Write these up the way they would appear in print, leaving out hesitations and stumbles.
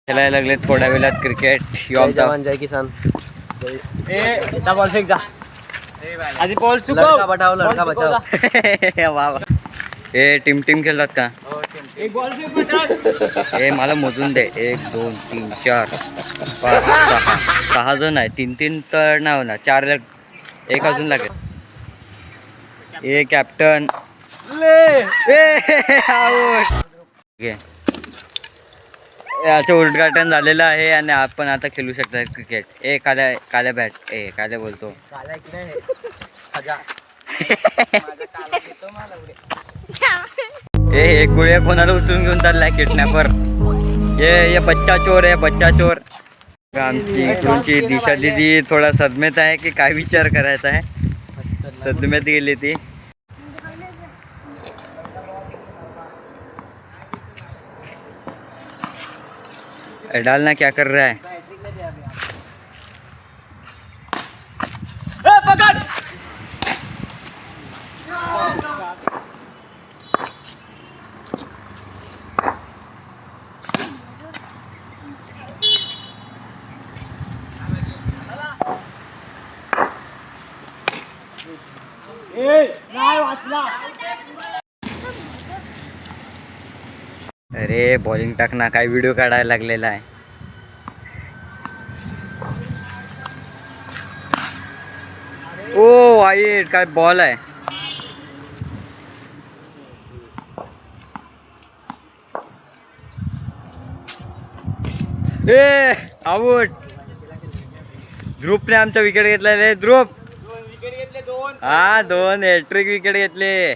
खेळायला लागले थोड्या वेळात क्रिकेट. जय जवान जय किसान. बॉल फेक जा आधी बॉल लड़का बचाओ लड़का बचाओ. वा वा. हे टीम खेळतात का? हे मला मोजून दे. 1 2 3 4 5 6 जण आहे. 3 तर नाही होणार. 4 एक अजून लागेल. हे कॅप्टन याचं उद्घाटन झालेलं आहे आणि आपण आता खेळू शकता क्रिकेट. काल्या बॅट काल्या बोलतो. हे गोळ्या कोणाला उचलून घेऊन चाललाय किडनॅपर. ये बच्चा चोर आहे बच्चा चोर. आमची तुमची दिशा दीदी थोडा सदमेत आहे की काय विचार करायचा आहे. सदमेत गेली ती. डालना क्या कर रहा है. पकड़. अरे बॉलिंग टाकना काय व्हिडिओ काढायला लागलेला आहे. ओ वाईट काय बॉल आहे. ए आउट. ध्रुवने आमचा विकेट घेतलेला आहे. ध्रुव हा 2 हॅट्रिक विकेट घेतले.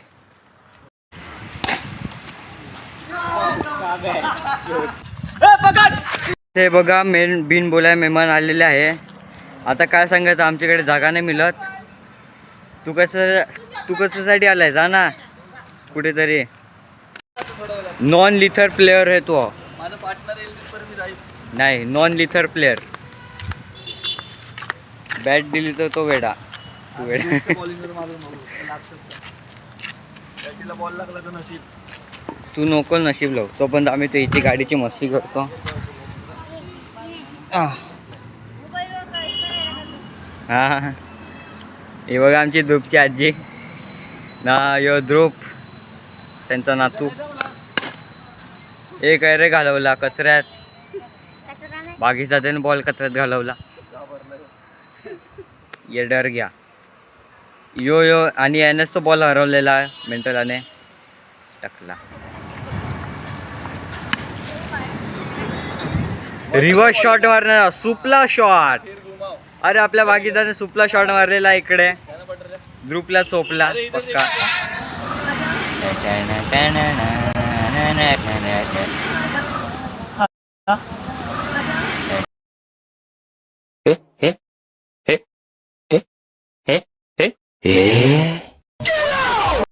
ते बघा बिन बोलाय मेहमान आलेले आहे. आता काय सांगायचं आमच्याकडे जागा नाही मिळत. तू कशासाठी आलाय जा ना कुठेतरी. नॉन लिथर प्लेअर आहे तो. नाही नॉन लिथर प्लेअर. बॅट दिली तर तो वेडा. तू वेडा. तू नको नशीब लाव. तोपर्यंत आम्ही तो इथे गाडीची मस्ती करतो. हा हे बघा आमची ध्रुवची आजी ना. यो ध्रुव त्यांचा नातू. एक रे घालवला कचऱ्यात. बाकीचा त्याने बॉल कचऱ्यात घालवला. ये डर गया. यो आणि यानेच तो बॉल हरवलेला मेंटलाने टाकला. रिव्हर्स शॉट मारणार सुपला शॉट. अरे आपल्या बाकीदाने सुपला शॉट मारलेला इकडे. ध्रुवला चोपला पक्का. हे